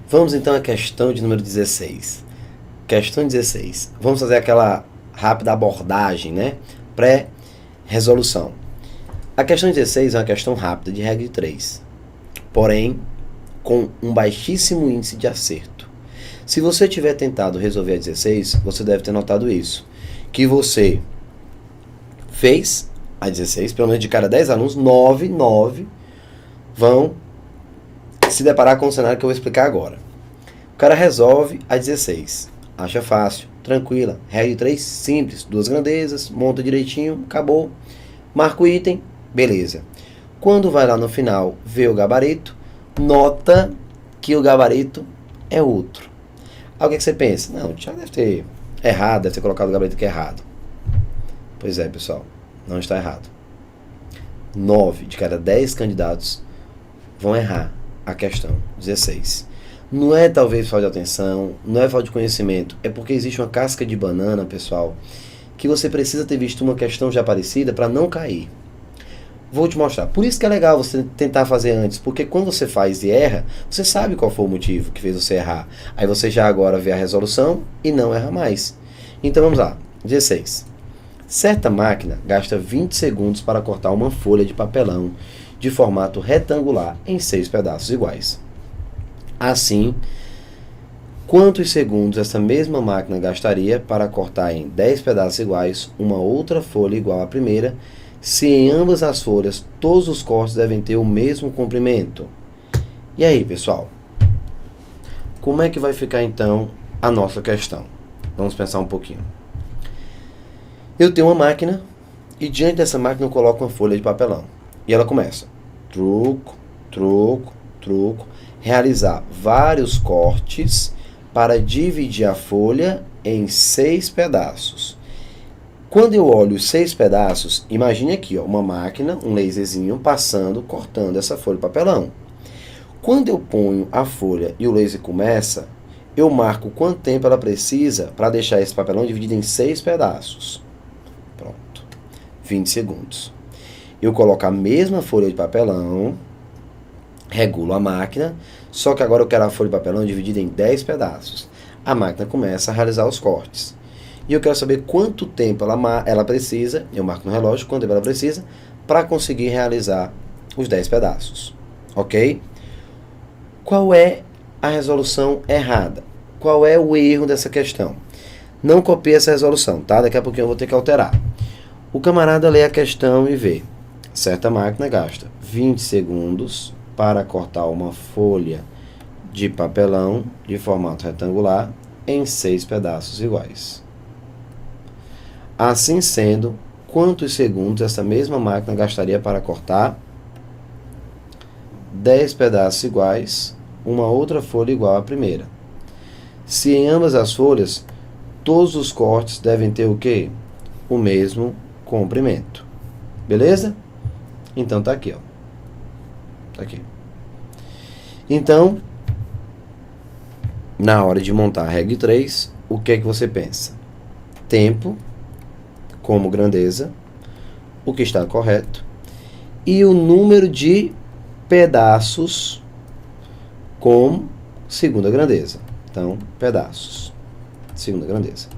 Vamos então à questão de número 16. Questão 16. Vamos fazer aquela rápida abordagem, né? Pré-resolução. A questão 16 é uma questão rápida de regra de 3, porém com um baixíssimo índice de acerto. Se você tiver tentado resolver a 16, você deve ter notado isso, que você fez a 16, pelo menos de cada 10 alunos, 9 vão se deparar com o cenário que eu vou explicar agora. O cara resolve a 16, acha fácil, tranquila, regra de 3, simples, 2 grandezas, monta direitinho, acabou, marca o item, beleza. Quando vai lá no final ver o gabarito, nota que o gabarito é outro. Aí o que você pensa? Não, já deve ter errado, deve ter colocado o gabarito aqui errado. Pois é, pessoal, não está errado. 9 de cada 10 candidatos vão errar a questão 16. Não é talvez falta de atenção, não é falta de conhecimento, é porque existe uma casca de banana, pessoal, que você precisa ter visto uma questão já parecida para não cair. Vou te mostrar. Por isso que é legal você tentar fazer antes, porque quando você faz e erra, você sabe qual foi o motivo que fez você errar. Aí você já agora vê a resolução e não erra mais. Então vamos lá. 16. Certa máquina gasta 20 segundos para cortar uma folha de papelão de formato retangular em 6 pedaços iguais. Assim, quantos segundos essa mesma máquina gastaria para cortar em 10 pedaços iguais uma outra folha igual à primeira, se em ambas as folhas todos os cortes devem ter o mesmo comprimento? E aí, pessoal? Como é que vai ficar então a nossa questão? Vamos pensar um pouquinho. Eu tenho uma máquina e diante dessa máquina eu coloco uma folha de papelão. E ela começa, truco, truco, truco, realizar vários cortes para dividir a folha em 6 pedaços. Quando eu olho os 6 pedaços, imagine aqui, ó, uma máquina, um laserzinho passando, cortando essa folha de papelão. Quando eu ponho a folha e o laser começa, eu marco quanto tempo ela precisa para deixar esse papelão dividido em 6 pedaços. Pronto. 20 segundos. Eu coloco a mesma folha de papelão, regulo a máquina, só que agora eu quero a folha de papelão dividida em 10 pedaços. A máquina começa a realizar os cortes. E eu quero saber quanto tempo ela precisa, eu marco no relógio quanto tempo ela precisa, para conseguir realizar os 10 pedaços. Ok? Qual é a resolução errada? Qual é o erro dessa questão? Não copie essa resolução, tá? Daqui a pouquinho eu vou ter que alterar. O camarada lê a questão e vê. Certa máquina gasta 20 segundos para cortar uma folha de papelão de formato retangular em 6 pedaços iguais. Assim sendo, quantos segundos essa mesma máquina gastaria para cortar 10 pedaços iguais, uma outra folha igual à primeira? Se em ambas as folhas, todos os cortes devem ter o quê? O mesmo comprimento. Beleza? Então tá aqui, ó. Tá aqui. Então, na hora de montar a regra 3, o que é que você pensa? Tempo como grandeza, o que está correto, e o número de pedaços como segunda grandeza. Então, pedaços, segunda grandeza.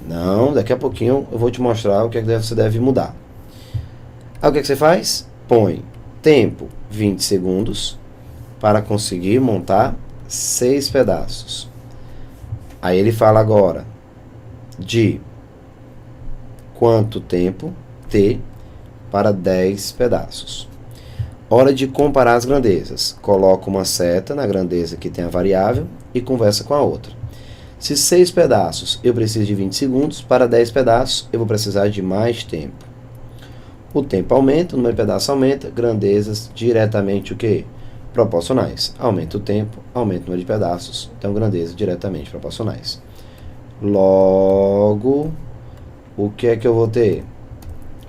Não, daqui a pouquinho eu vou te mostrar o que é que você deve mudar. Aí o que é que você faz? Põe tempo 20 segundos para conseguir montar 6 pedaços. Aí ele fala agora de quanto tempo T para 10 pedaços. Hora de comparar as grandezas. Coloca uma seta na grandeza que tem a variável e conversa com a outra. Se 6 pedaços eu preciso de 20 segundos, para 10 pedaços eu vou precisar de mais tempo. O tempo aumenta, o número de pedaços aumenta, grandezas diretamente o quê? Proporcionais. Aumenta o tempo, aumenta o número de pedaços, então grandezas diretamente proporcionais. Logo, o que é que eu vou ter?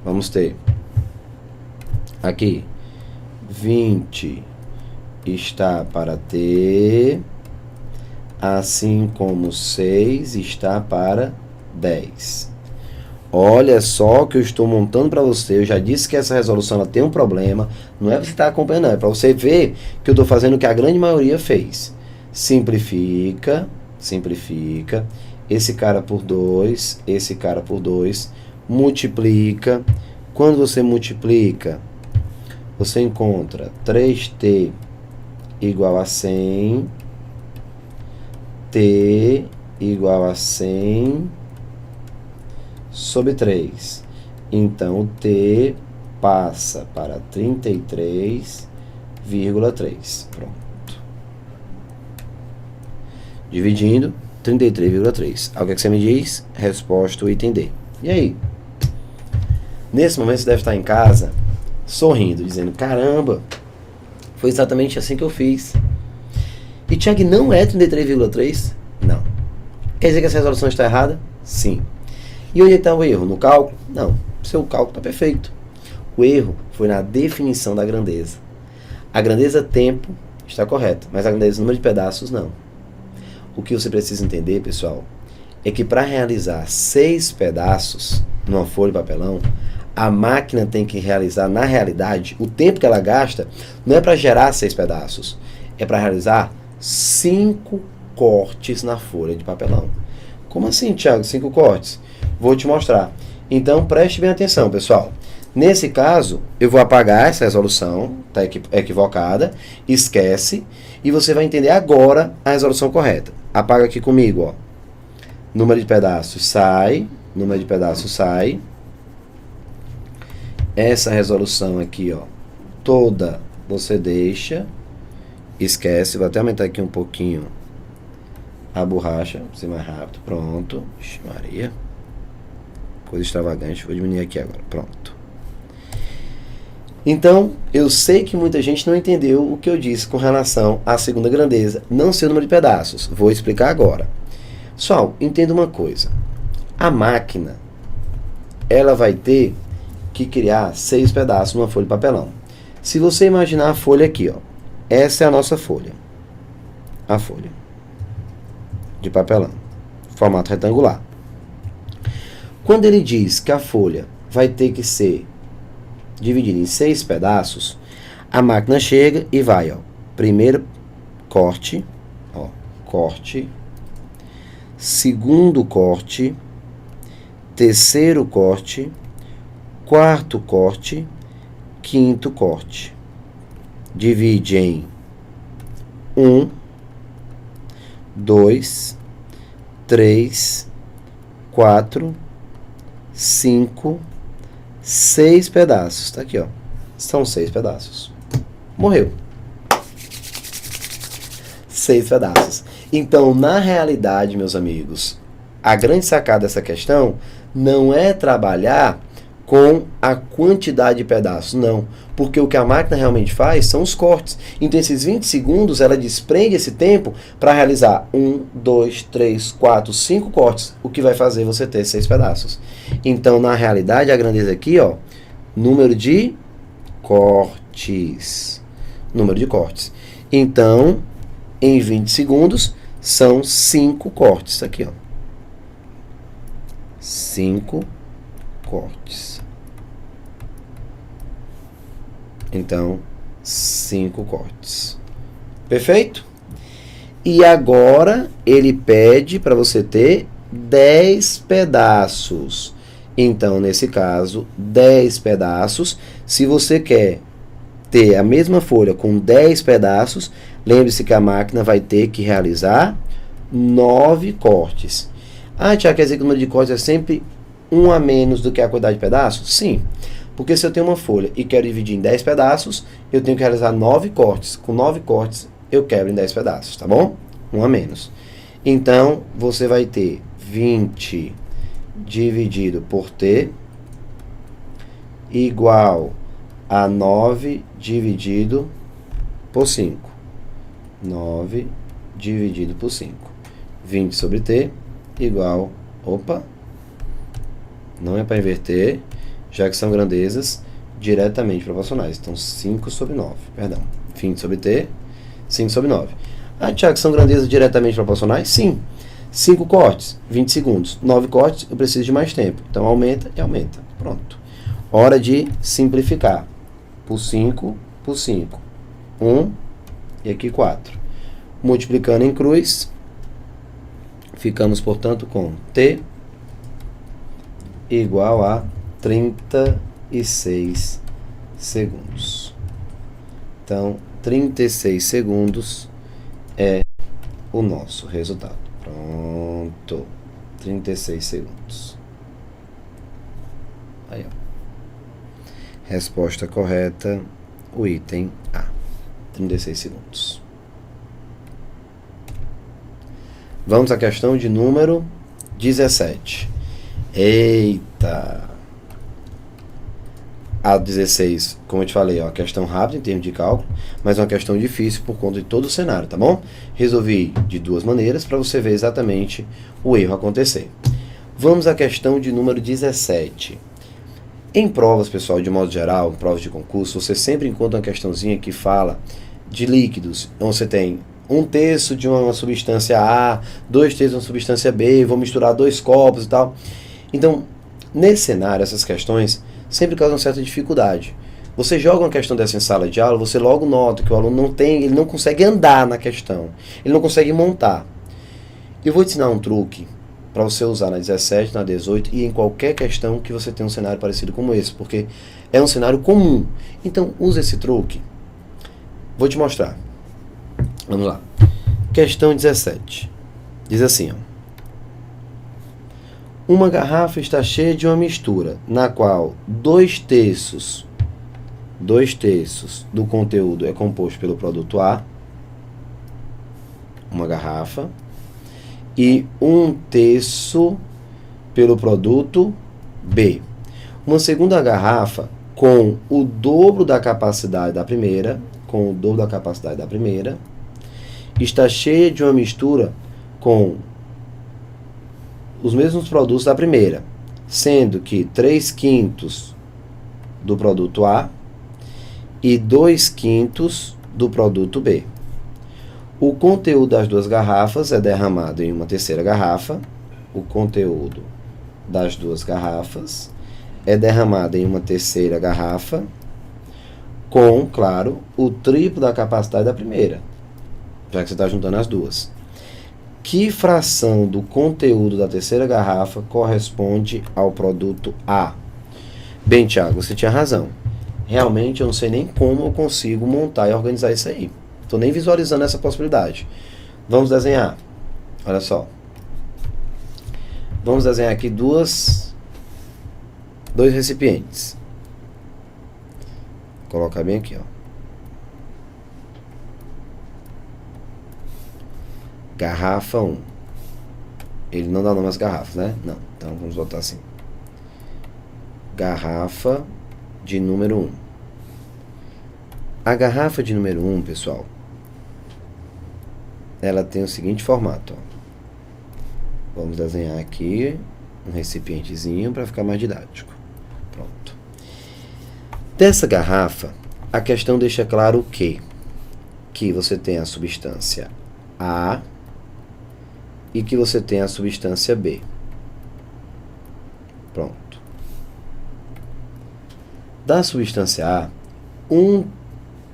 Vamos ter aqui 20 está para T, assim como 6 está para 10. Olha só o que eu estou montando para você. Eu já disse que essa resolução ela tem um problema. Não é para você estar acompanhando, não. É para você ver que eu estou fazendo o que a grande maioria fez. Simplifica. Esse cara por 2, multiplica. Quando você multiplica, você encontra 3t igual a 100, t igual a 100 sobre 3. Então, o t passa para 33,3. Pronto. Dividindo, 33,3. Algo que você me diz? Resposta, o item D. E aí? Nesse momento você deve estar em casa, sorrindo, dizendo, caramba, foi exatamente assim que eu fiz. E Thiago, não é 33,3? Não. Quer dizer que essa resolução está errada? Sim. E onde está o erro? No cálculo? Não. Seu cálculo está perfeito. O erro foi na definição da grandeza. A grandeza tempo está correta, mas a grandeza número de pedaços não. O que você precisa entender, pessoal, é que para realizar 6 pedaços numa folha de papelão, a máquina tem que realizar, na realidade, o tempo que ela gasta não é para gerar 6 pedaços, é para realizar 5 cortes na folha de papelão. Como assim, Thiago, 5 cortes? Vou te mostrar. Então, preste bem atenção, pessoal. Nesse caso, eu vou apagar essa resolução, está equivocada, esquece, e você vai entender agora a resolução correta. Apaga aqui comigo, ó. Número de pedaços sai, Essa resolução aqui, ó, toda você deixa, esquece, vou até aumentar aqui um pouquinho a borracha, para ser mais rápido, pronto. Ixi, Maria, coisa extravagante, vou diminuir aqui agora, pronto. Então, eu sei que muita gente não entendeu o que eu disse com relação à segunda grandeza, não ser o número de pedaços. Vou explicar agora. Pessoal, entenda uma coisa. A máquina, ela vai ter que criar 6 pedaços numa folha de papelão. Se você imaginar a folha aqui, ó, essa é a nossa folha. A folha de papelão, formato retangular. Quando ele diz que a folha vai ter que ser dividida em 6 pedaços, a máquina chega e vai, ó, primeiro corte, ó, corte, segundo corte, terceiro corte, quarto corte, quinto corte. Divide em 1, 2, 3, 4, 5, 6 pedaços. Tá aqui, ó. São 6 pedaços. Morreu. 6 pedaços. Então, na realidade, meus amigos, a grande sacada dessa questão não é trabalhar com a quantidade de pedaços, não. Porque o que a máquina realmente faz são os cortes. Então, esses 20 segundos, ela desprende esse tempo para realizar 1, 2, 3, 4, 5 cortes, o que vai fazer você ter 6 pedaços. Então, na realidade, a grandeza aqui, ó, número de cortes. Número de cortes. Então, em 20 segundos, são 5 cortes. Aqui, ó. 5 cortes. Então, 5 cortes. Perfeito? E agora, ele pede para você ter 10 pedaços. Então, nesse caso, 10 pedaços. Se você quer ter a mesma folha com 10 pedaços, lembre-se que a máquina vai ter que realizar 9 cortes. Ah, Tiago, quer dizer que o número de cortes é sempre um a menos do que a quantidade de pedaços? Sim, porque se eu tenho uma folha e quero dividir em 10 pedaços, eu tenho que realizar 9 cortes. Com 9 cortes, eu quebro em 10 pedaços, tá bom? Um a menos. Então, você vai ter 20 dividido por t igual a 9 dividido por 5. 9 dividido por 5. 20 sobre t igual... Opa! Não é para inverter, já que são grandezas diretamente proporcionais. Então, 5 sobre 9. Perdão. 20 sobre t, 5 sobre 9. Ah, Tiago, são grandezas diretamente proporcionais? Sim. 5 cortes, 20 segundos. 9 cortes, eu preciso de mais tempo. Então, aumenta e aumenta. Pronto. Hora de simplificar. Por 5, por 5. 1 e aqui 4. Multiplicando em cruz, ficamos, portanto, com T igual a 36 segundos. Então, 36 segundos é o nosso resultado. Pronto. 36 segundos. Aí, ó. Resposta correta, o item A. 36 segundos. Vamos à questão de número 17. Eita! A 16, como eu te falei, é uma questão rápida em termos de cálculo, mas é uma questão difícil por conta de todo o cenário, tá bom? Resolvi de duas maneiras para você ver exatamente o erro acontecer. Vamos à questão de número 17. Em provas, pessoal, de modo geral, em provas de concurso, você sempre encontra uma questãozinha que fala de líquidos. Então você tem 1/3 de uma substância A, 2/3 de uma substância B, vou misturar 2 copos e tal. Então, nesse cenário, essas questões sempre causam certa dificuldade. Você joga uma questão dessa em sala de aula, você logo nota que o aluno ele não consegue andar na questão, ele não consegue montar. Eu vou te ensinar um truque para você usar na 17, na 18 e em qualquer questão que você tenha um cenário parecido como esse, porque é um cenário comum. Então, use esse truque. Vou te mostrar. Vamos lá. Questão 17. Diz assim, ó. Uma garrafa está cheia de uma mistura, na qual 2/3 do conteúdo é composto pelo produto A, uma garrafa, e 1/3 pelo produto B. Uma segunda garrafa com o dobro da capacidade da primeira, está cheia de uma mistura com os mesmos produtos da primeira, sendo que 3/5 do produto A e 2/5 do produto B. O conteúdo das duas garrafas é derramado em uma terceira garrafa. O conteúdo das duas garrafas é derramado em uma terceira garrafa com, claro, o triplo da capacidade da primeira, já que você está juntando as duas. Que fração do conteúdo da terceira garrafa corresponde ao produto A? Bem, Thiago, você tinha razão. Realmente eu não sei nem como eu consigo montar e organizar isso aí. Estou nem visualizando essa possibilidade. Vamos desenhar. Olha só. Vamos desenhar aqui dois recipientes. Vou colocar bem aqui, ó. Garrafa 1. Ele não dá nome às garrafas, né? Não. Então vamos botar assim. Garrafa de número 1. A garrafa de número 1, pessoal, ela tem o seguinte formato, ó. Vamos desenhar aqui um recipientezinho para ficar mais didático. Pronto. Dessa garrafa, a questão deixa claro o quê? Que você tem a substância A e que você tem a substância B. Pronto. Da substância A,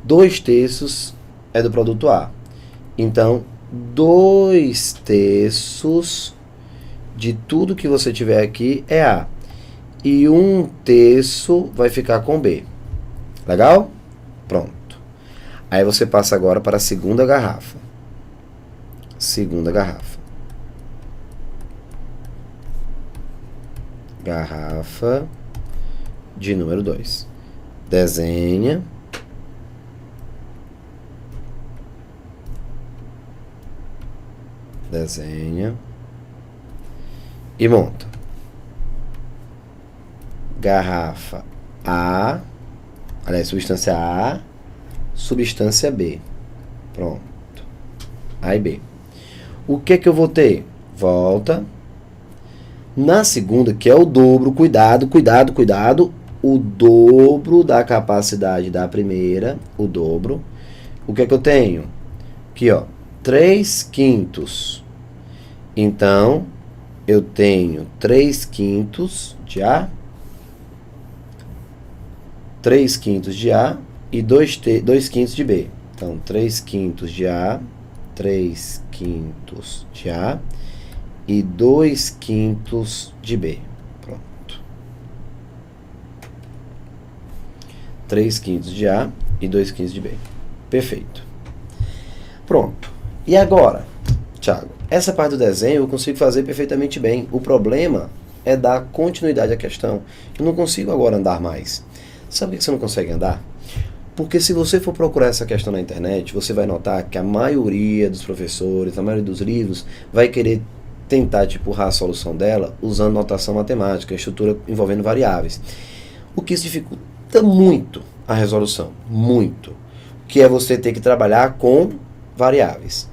2/3 é do produto A. Então, 2/3 de tudo que você tiver aqui é A. E 1/3 vai ficar com B. Legal? Pronto. Aí você passa agora para a segunda garrafa. Segunda garrafa. Garrafa de número 2. Desenha. Desenha. E monta. Garrafa A. Aliás, substância A. Substância B. Pronto. A e B. O que é que eu vou ter? Volta. Na segunda, que é o dobro, cuidado, cuidado, cuidado, o dobro da capacidade da primeira, o dobro. O que é que eu tenho? Aqui, ó, 3/5. Então, eu tenho 3/5 de A, 3/5 de A e 2/5 de B. Então, 3/5 de A, 3/5 de A e 2/5 de B. Pronto. 3/5 de A e 2/5 de B. Perfeito. Pronto. E agora, Thiago, essa parte do desenho eu consigo fazer perfeitamente bem. O problema é dar continuidade à questão. Eu não consigo agora andar mais. Sabe por que você não consegue andar? Porque se você for procurar essa questão na internet, você vai notar que a maioria dos professores, a maioria dos livros, vai querer tentar te empurrar a solução dela usando notação matemática, estrutura envolvendo variáveis. O que isso dificulta muito a resolução. Muito. Que é você ter que trabalhar com variáveis.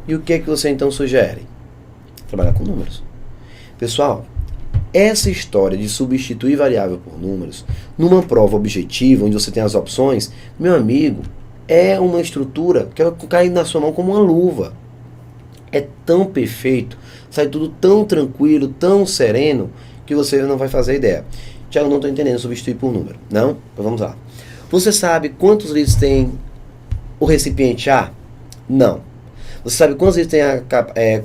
E o que é que você então sugere? Trabalhar com números. Pessoal, essa história de substituir variável por números, numa prova objetiva, onde você tem as opções, meu amigo, é uma estrutura que vai cair na sua mão como uma luva. É tão perfeito, sai tudo tão tranquilo, tão sereno, que você não vai fazer ideia. Tiago, não estou entendendo substituir por número. Não? Então vamos lá. Você sabe quantos litros tem o recipiente A? Não. Você sabe quantos litros tem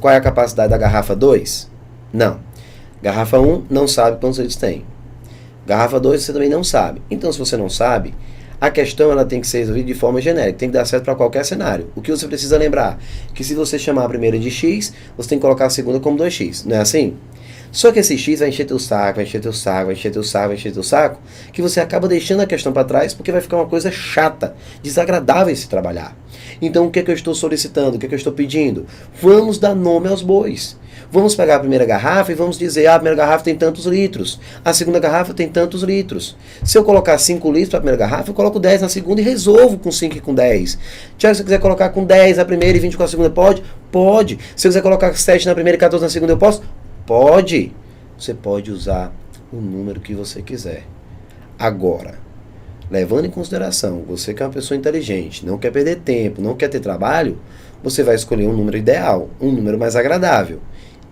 qual é a capacidade da garrafa 2? Não. Garrafa 1 não sabe quantos litros tem. Garrafa 2 você também não sabe. Então, se você não sabe, a questão ela tem que ser resolvida de forma genérica. Tem que dar certo para qualquer cenário. O que você precisa lembrar? Que se você chamar a primeira de x, você tem que colocar a segunda como 2x. Não é assim? Só que esse x vai encher teu saco, vai encher teu saco, vai encher teu saco, vai encher teu saco, que você acaba deixando a questão para trás porque vai ficar uma coisa chata, desagradável se trabalhar. Então, o que é que eu estou solicitando? O que é que eu estou pedindo? Vamos dar nome aos bois. Vamos pegar a primeira garrafa e vamos dizer, a primeira garrafa tem tantos litros, a segunda garrafa tem tantos litros. Se eu colocar 5 litros para a primeira garrafa, eu coloco 10 na segunda e resolvo com 5 e com 10. Tiago, se você quiser colocar com 10 na primeira e 20 com a segunda, pode? Pode. Se eu quiser colocar 7 na primeira e 14 na segunda, eu posso? Pode. Você pode usar o número que você quiser. Agora, levando em consideração, você que é uma pessoa inteligente, não quer perder tempo, não quer ter trabalho, você vai escolher um número ideal, um número mais agradável.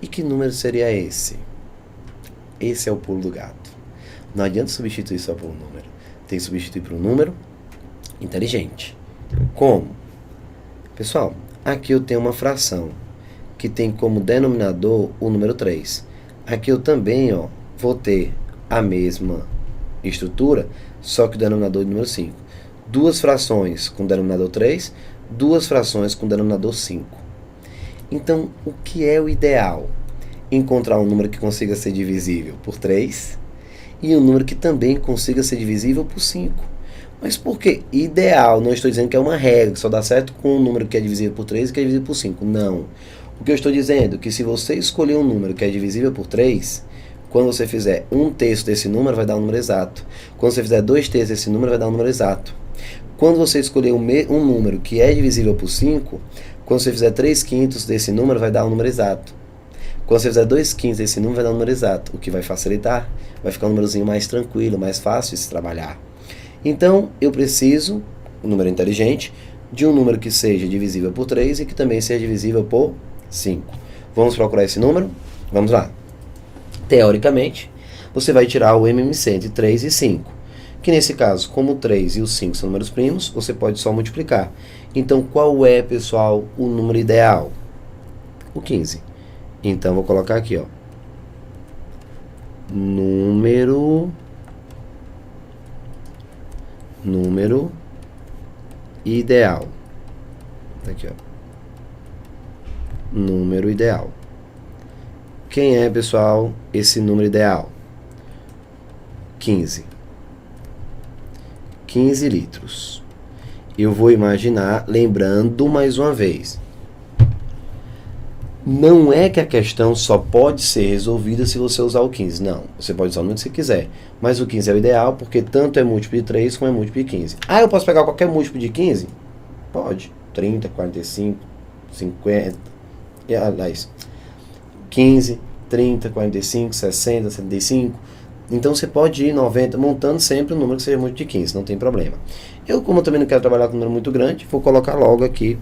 E que número seria esse? Esse é o pulo do gato. Não adianta substituir só por um número. Tem que substituir por um número inteligente. Como? Pessoal, aqui eu tenho uma fração que tem como denominador o número 3. Aqui eu também vou ter a mesma estrutura, só que o denominador é o número 5. Duas frações com denominador 3, duas frações com denominador 5. Então, o que é o ideal? Encontrar um número que consiga ser divisível por 3 e um número que também consiga ser divisível por 5. Mas por que? Ideal, não estou dizendo que é uma regra, que só dá certo com um número que é divisível por 3 e que é divisível por 5. Não. O que eu estou dizendo é que se você escolher um número que é divisível por 3, quando você fizer 1/3 desse número, vai dar um número exato. Quando você fizer 2/3 desse número, vai dar um número exato. Quando você escolher um número que é divisível por 5, quando você fizer 3/5 desse número, vai dar um número exato. Quando você fizer 2/5 desse número, vai dar um número exato. O que vai facilitar, vai ficar um númerozinho mais tranquilo, mais fácil de se trabalhar. Então, eu preciso, um número inteligente, de um número que seja divisível por 3 e que também seja divisível por 5. Vamos procurar esse número? Vamos lá. Teoricamente, você vai tirar o MMC entre 3 e 5. Que nesse caso, como o 3 e o 5 são números primos, você pode só multiplicar. Então, qual é, pessoal, o número ideal? O 15. Então, vou colocar aqui, número ideal. Aqui, número ideal. Quem é, pessoal, esse número ideal? 15. 15 litros. Eu vou imaginar, lembrando mais uma vez, não é que a questão só pode ser resolvida se você usar o 15. Não, você pode usar o número que você quiser. Mas o 15 é o ideal, porque tanto é múltiplo de 3 como é múltiplo de 15. Ah, eu posso pegar qualquer múltiplo de 15? Pode. 30, 45, 50... Aliás, 15, 30, 45, 60, 75... Então, você pode ir 90, montando sempre um número que seja múltiplo de 15, não tem problema. Eu, como também não quero trabalhar com um número muito grande, vou colocar logo aqui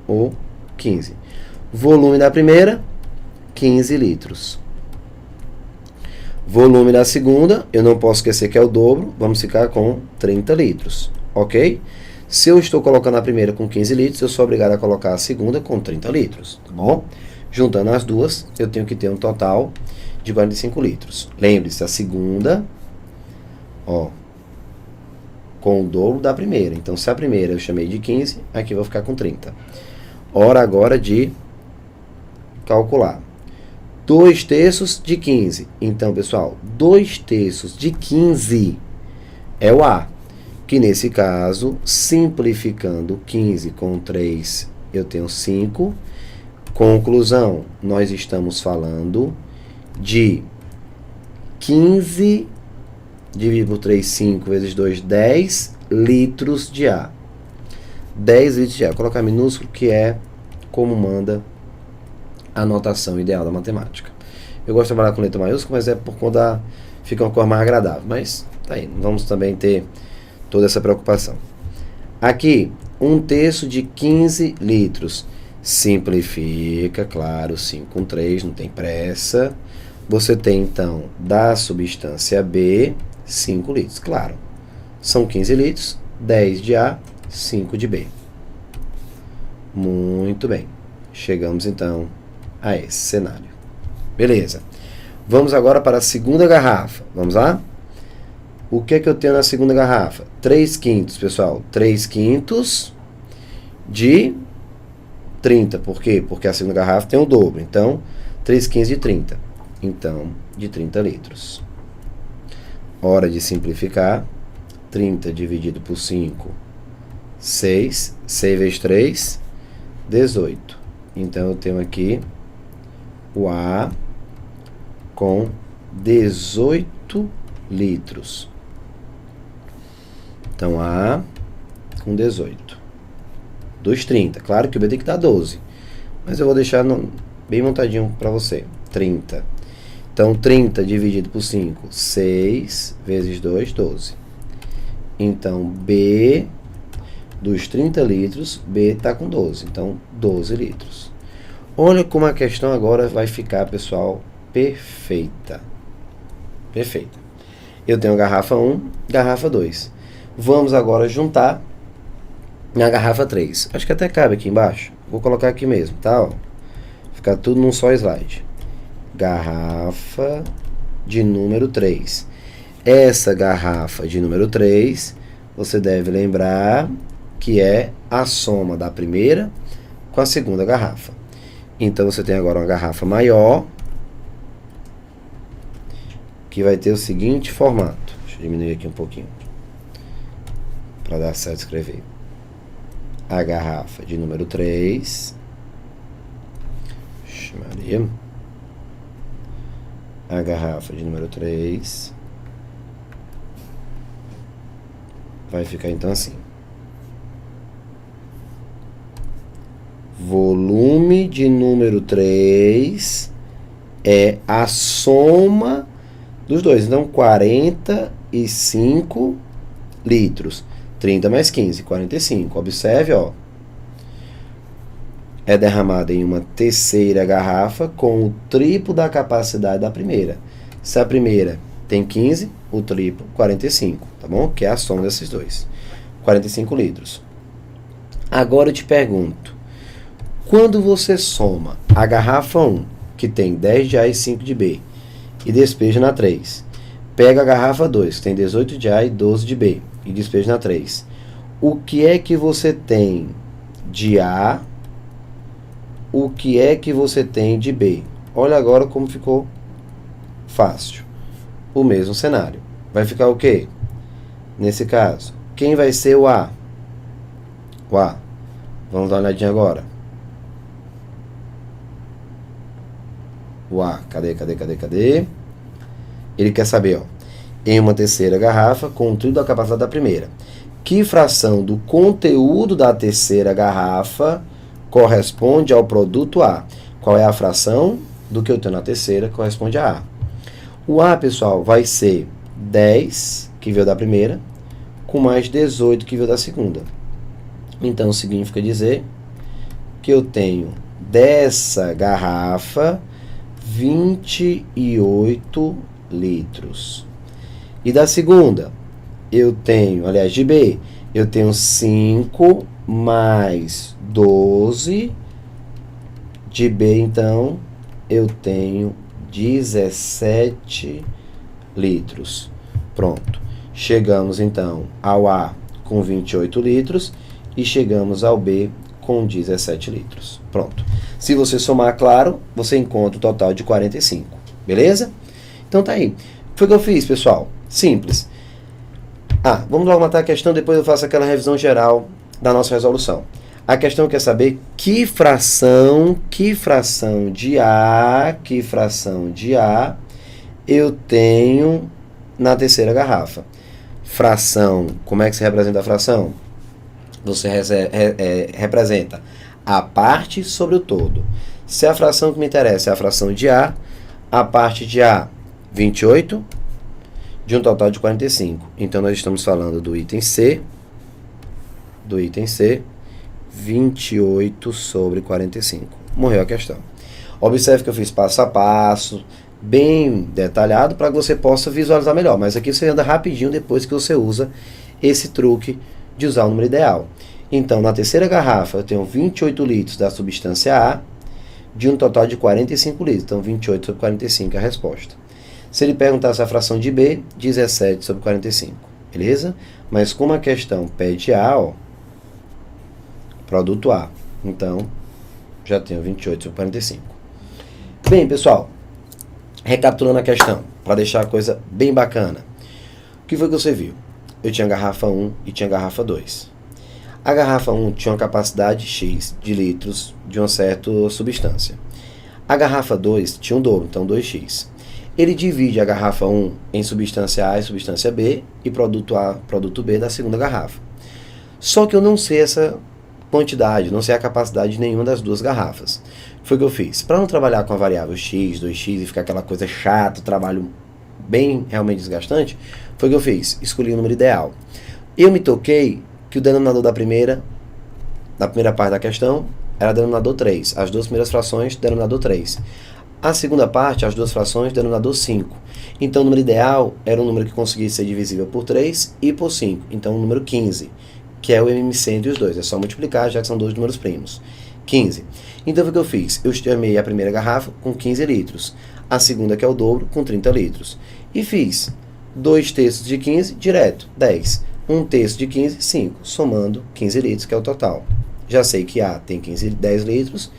o 15. Volume da primeira, 15 litros. Volume da segunda, eu não posso esquecer que é o dobro, vamos ficar com 30 litros, ok? Se eu estou colocando a primeira com 15 litros, eu sou obrigado a colocar a segunda com 30 litros, tá bom? Juntando as duas, eu tenho que ter um total de 45 litros. Lembre-se, a segunda, ó, com o dobro da primeira. Então, se a primeira eu chamei de 15, aqui eu vou ficar com 30. Hora agora de calcular. 2/3 de 15. Então, pessoal, 2/3 de 15 é o A. Que nesse caso, simplificando 15 com 3, eu tenho 5. Conclusão, nós estamos falando de 15 dividido por 3, 5 vezes 2, 10 litros de A. 10 litros de A. Vou colocar minúsculo, que é como manda a notação ideal da matemática. Eu gosto de trabalhar com letra maiúscula, mas é por conta fica uma cor mais agradável. Mas tá aí, não vamos também ter toda essa preocupação. Aqui, 1/3 de 15 litros. Simplifica, claro, 5 com 3, não tem pressa. Você tem, então, da substância B, 5 litros. Claro, são 15 litros, 10 de A, 5 de B. Muito bem. Chegamos, então, a esse cenário. Beleza. Vamos agora para a segunda garrafa. Vamos lá? O que é que eu tenho na segunda garrafa? 3/5, pessoal. 3/5 de 30. Por quê? Porque a segunda garrafa tem o dobro. Então, 3/5 de 30. Então, de 30 litros. Hora de simplificar. 30 dividido por 5, 6. 6 vezes 3, 18. Então, eu tenho aqui o A com 18 litros. Então, A com 18. Dos 30. Claro que o B tem que dar 12. Mas eu vou deixar bem montadinho para você. 30. Então, 30 dividido por 5, 6 vezes 2, 12. Então, B dos 30 litros, B está com 12. Então, 12 litros. Olha como a questão agora vai ficar, pessoal, perfeita. Perfeita. Eu tenho garrafa 1, garrafa 2. Vamos agora juntar na garrafa 3. Acho que até cabe aqui embaixo. Vou colocar aqui mesmo, tá? Ó. Ficar tudo num só slide. Garrafa de número 3. Essa garrafa de número 3, você deve lembrar que é a soma da primeira com a segunda garrafa. Então, você tem agora uma garrafa maior, que vai ter o seguinte formato. Deixa eu diminuir aqui um pouquinho, para dar certo escrever. A garrafa de número 3. Maria. A garrafa de número 3 vai ficar então assim. Volume de número 3 é a soma dos dois. Então, 45 litros. 30 mais 15, 45. Observe, ó. É derramada em uma terceira garrafa com o triplo da capacidade da primeira. Se a primeira tem 15, o triplo, 45, tá bom? Que é a soma desses dois. 45 litros. Agora eu te pergunto, quando você soma a garrafa 1, que tem 10 de A e 5 de B, e despeja na 3, pega a garrafa 2, que tem 18 de A e 12 de B, e despeja na 3, o que é que você tem de A? O que é que você tem de B? Olha agora como ficou fácil. O mesmo cenário. Vai ficar o quê? Nesse caso, quem vai ser o A? O A. Vamos dar uma olhadinha agora. O A. Cadê? Ele quer saber, ó. Em uma terceira garrafa, com o triplo da capacidade da primeira. Que fração do conteúdo da terceira garrafa corresponde ao produto A? Qual é a fração do que eu tenho na terceira que corresponde a A? O A, pessoal, vai ser 10, que veio da primeira, com mais 18, que veio da segunda. Então, significa dizer que eu tenho dessa garrafa 28 litros. E da segunda, eu tenho, aliás, de B, Eu tenho 5 mais 12. De B, então, eu tenho 17 litros. Pronto. Chegamos, então, ao A com 28 litros e chegamos ao B com 17 litros. Pronto. Se você somar, claro, você encontra o total de 45. Beleza? Então tá aí. Foi o que eu fiz, pessoal. Simples. Vamos logo matar a questão, depois eu faço aquela revisão geral da nossa resolução. A questão quer saber que fração de A eu tenho na terceira garrafa. Fração, como é que se representa a fração? Você representa a parte sobre o todo. Se a fração que me interessa é a fração de A parte de A, 28, de um total de 45. Então, nós estamos falando do item C, 28 sobre 45. Morreu a questão. Observe que eu fiz passo a passo, bem detalhado, para que você possa visualizar melhor. Mas aqui você anda rapidinho depois que você usa esse truque de usar o número ideal. Então, na terceira garrafa, eu tenho 28 litros da substância A, de um total de 45 litros. Então, 28 sobre 45 é a resposta. Se ele perguntasse a fração de B, 17 sobre 45. Beleza? Mas como a questão pede A, produto A. Então, já tenho 28 sobre 45. Bem, pessoal, recapitulando a questão, para deixar a coisa bem bacana. O que foi que você viu? Eu tinha a garrafa 1 e tinha a garrafa 2. A garrafa 1 tinha uma capacidade X de litros de uma certa substância. A garrafa 2 tinha um dobro, então 2x. Ele divide a garrafa 1 em substância A e substância B e produto A, produto B da segunda garrafa. Só que eu não sei essa quantidade, não sei a capacidade de nenhuma das duas garrafas. Foi o que eu fiz. Para não trabalhar com a variável x, 2x e ficar aquela coisa chata, trabalho bem realmente desgastante, foi o que eu fiz. Escolhi o número ideal. Eu me toquei que o denominador da primeira parte da questão era denominador 3. As duas primeiras frações, denominador 3. A segunda parte, as duas frações, denominador 5. Então, o número ideal era um número que conseguisse ser divisível por 3 e por 5. Então, o número 15, que é o MMC entre os dois. É só multiplicar, já que são dois números primos. 15. Então, o que eu fiz? Eu chamei a primeira garrafa com 15 litros. A segunda, que é o dobro, com 30 litros. E fiz 2 terços de 15, direto, 10. 1 terço de 15, 5. Somando 15 litros, que é o total. Já sei que A tem 10 litros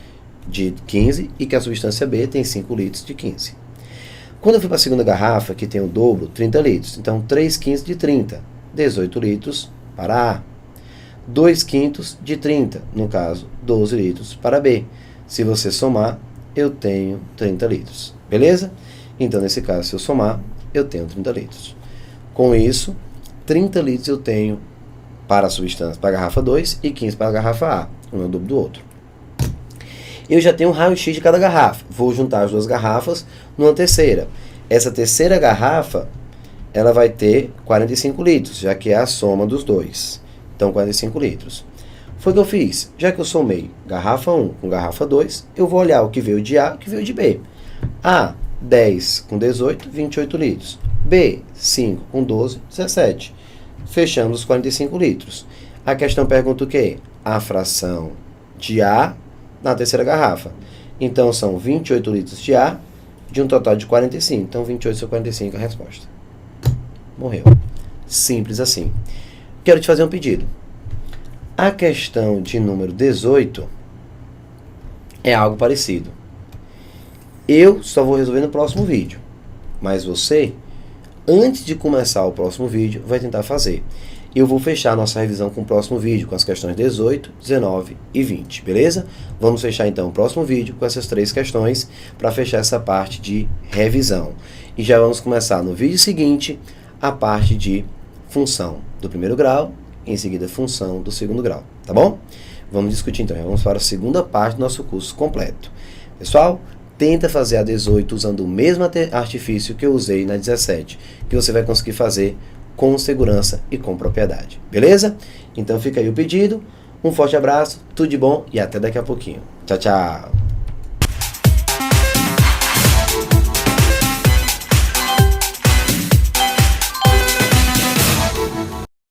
de 15 e que a substância B tem 5 litros de 15. Quando eu fui para a segunda garrafa, que tem o dobro, 30 litros. Então, 3 quintos de 30, 18 litros para A. 2 quintos de 30, no caso, 12 litros para B. Se você somar, eu tenho 30 litros. Beleza? Então, nesse caso, se eu somar, eu tenho 30 litros. Com isso, 30 litros eu tenho para a substância, para a garrafa 2 e 15 para a garrafa A. Um é o dobro do outro. Eu já tenho um raio-x de cada garrafa. Vou juntar as duas garrafas numa terceira. Essa terceira garrafa, ela vai ter 45 litros, já que é a soma dos dois. Então, 45 litros. Foi o que eu fiz. Já que eu somei garrafa 1 com garrafa 2, eu vou olhar o que veio de A e o que veio de B. A, 10 com 18, 28 litros. B, 5 com 12, 17. Fechamos os 45 litros. A questão pergunta o quê? A fração de A na terceira garrafa. Então, são 28 litros de A, de um total de 45. Então, 28 sobre 45 é a resposta. Morreu. Simples assim. Quero te fazer um pedido. A questão de número 18 é algo parecido. Eu só vou resolver no próximo vídeo. Mas você, antes de começar o próximo vídeo, vai tentar fazer. Eu vou fechar a nossa revisão com o próximo vídeo, com as questões 18, 19 e 20, beleza? Vamos fechar então o próximo vídeo com essas 3 questões para fechar essa parte de revisão. E já vamos começar no vídeo seguinte a parte de função do primeiro grau, e em seguida função do segundo grau, tá bom? Vamos discutir então, vamos para a segunda parte do nosso curso completo. Pessoal, tenta fazer a 18 usando o mesmo artifício que eu usei na 17, que você vai conseguir fazer com segurança e com propriedade, beleza? Então fica aí o pedido, um forte abraço, tudo de bom e até daqui a pouquinho. Tchau, tchau!